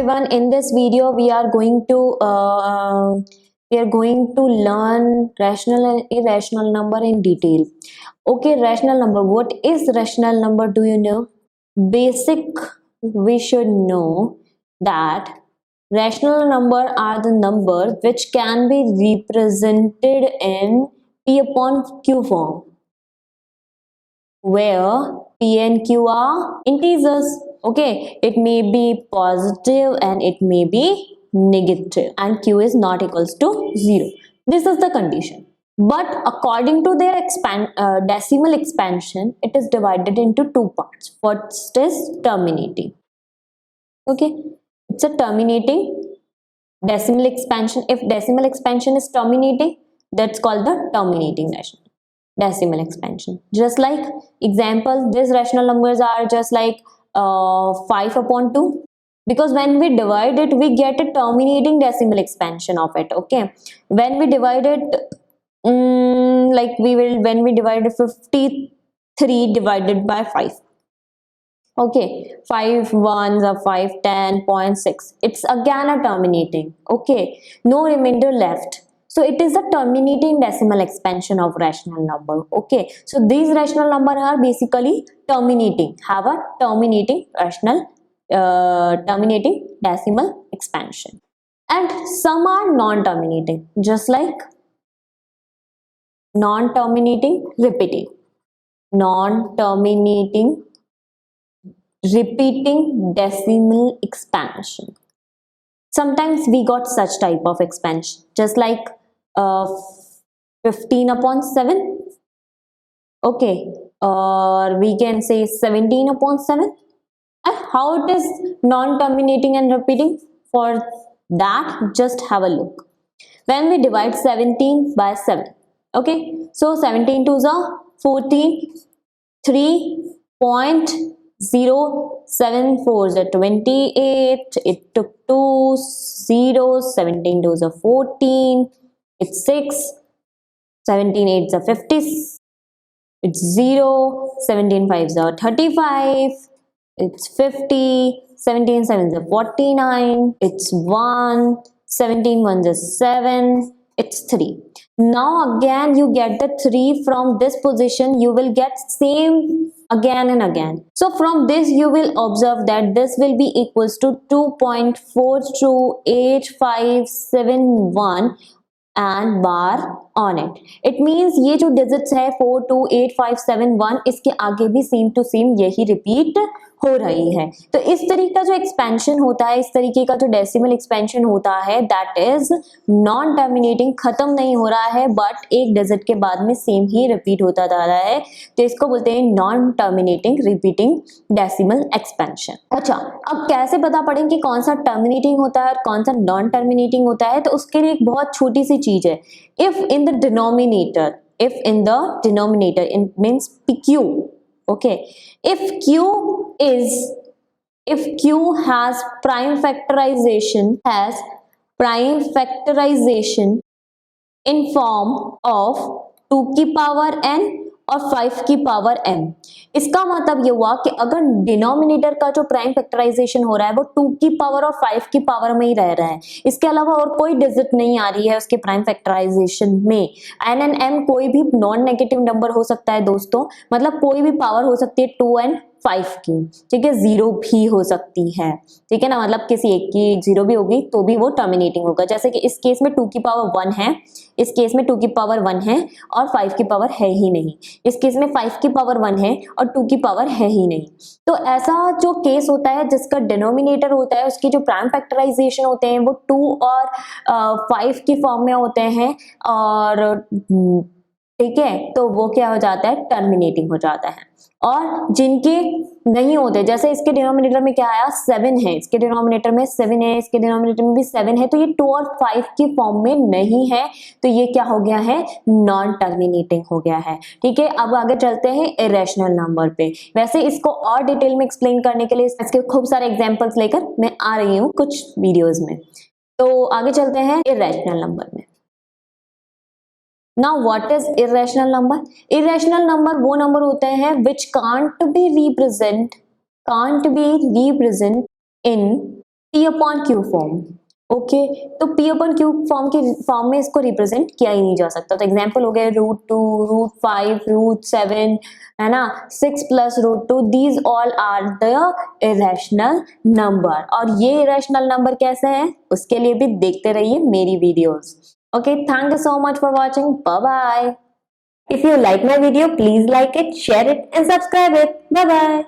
everyone, in this video we are going to learn rational and irrational number in detail. Okay, rational number. What is rational number? Do you know? Basic, we should know that rational number are the numbers which can be represented in P upon Q form, where P and Q are integers. Okay, it may be positive and it may be negative, and Q is not equals to 0. This is the condition. But according to their decimal expansion, it is divided into two parts. First is terminating. Okay, it's a terminating decimal expansion. If decimal expansion is terminating, that's called the terminating decimal expansion. Just like example, these rational numbers are just like 5 upon 2, because when we divide it we get a terminating decimal expansion of it. Okay, when we divide it when we divide 53 divided by 5. Okay, 5 ones are 5, 10.6. It's again a terminating. Okay, no remainder left. So it is a terminating decimal expansion of rational number. Okay, so these rational number are basically terminating, have a terminating terminating decimal expansion, and some are non-terminating, just like non-terminating repeating, non-terminating repeating decimal expansion. Sometimes we got such type of expansion, just like 15 upon 7. Okay, or we can say 17 upon 7. And how it is non-terminating and repeating? For that, just have a look. When we divide 17 by 7, okay, so 17 twos are 14, 3.074 is 28. It took 2 zeros. 17 twos are 14. It's 6. 17 eights are 50. It's 0. 17 fives are 35. It's 50. 17 sevens are 49. It's 1. 17 ones is 7. It's 3. Now again you get the 3 from this position. You will get same again and again. So from this you will observe that this will be equals to 2.428571 and bar on it. It means ये जो digits है 428571, इसके आगे भी same to same यही repeat हो रही है. तो इस तरीके का जो एक्सपेंशन होता है, इस तरीके का जो डेसिमल एक्सपेंशन होता है, दैट इज नॉन टर्मिनेटिंग. खत्म नहीं हो रहा है बट एक डिजिट के बाद में सेम ही रिपीट होता जा रहा है. तो इसको बोलते हैं non terminating repeating decimal expansion. अच्छा, अब कैसे पता पड़े कि कौन सा टर्मिनेटिंग होता है और कौन सा नॉन टर्मिनेटिंग होता है? तो उसके लिए एक बहुत छोटी सी चीज है. If in the denominator, it means PQ. Okay, if Q has prime factorization in form of 2 की पावर n और 5 की पावर m. इसका मतलब ये हुआ कि अगर डिनोमिनेटर का जो प्राइम फैक्टराइजेशन हो रहा है वो 2 की पावर और 5 की पावर में ही रह रहा है, इसके अलावा और कोई डिजिट नहीं आ रही है उसके प्राइम फैक्टराइजेशन में. n एंड m कोई भी नॉन नेगेटिव नंबर हो सकता है दोस्तों, मतलब कोई भी पावर हो सकती है 2 एंड 5 की. ठीक है, 0 भी हो सकती है. ठीक है ना, मतलब किसी एक की 0 भी होगी तो भी वो टर्मिनेटिंग होगा. जैसे कि इस केस में 2 की पावर 1 है, इस केस में 2 की पावर 1 है और 5 की पावर है ही नहीं. इस केस में 5 की पावर 1 है और 2 की पावर है ही नहीं. तो ऐसा जो केस होता है जिसका डिनोमिनेटर होता है उसकी जो प्राइम फैक्टराइजेशन होते हैं वो 2 और 5 की फॉर्म में होते हैं, और ठीक है, तो वो क्या हो जाता है, टर्मिनेटिंग हो जाता है. और जिनके नहीं होते, जैसे इसके डिनोमिनेटर में क्या आया, 7 है, इसके डिनोमिनेटर में 7 है, इसके डिनोमिनेटर में भी 7 है, तो ये 2 और 5 की फॉर्म में नहीं है, तो ये क्या हो गया है, नॉन टर्मिनेटिंग हो गया है. ठीक है, अब आगे चलते हैं इरेशनल नंबर पे. वैसे इसको और डिटेल में एक्सप्लेन करने के लिए इसके खूब सारे एग्जाम्पल्स लेकर मैं आ रही हूँ कुछ वीडियोज में. तो आगे चलते हैं इरेशनल नंबर में. Now what is irrational number? Irrational number वो नंबर होते हैं which can't be represent in p upon Q form. Okay, तो p अपॉन क्यू फॉर्म के फॉर्म में इसको रिप्रेजेंट किया ही नहीं जा सकता। तो एग्जांपल हो गए √2, √5, √7, है ना, 6 plus √2, these all are the irrational number. और ये इरेशनल नंबर कैसे हैं उसके लिए भी देखते रहिए मेरी videos. Okay, thank you so much for watching, bye bye. If you like my video, please like it, share it and subscribe it. Bye bye.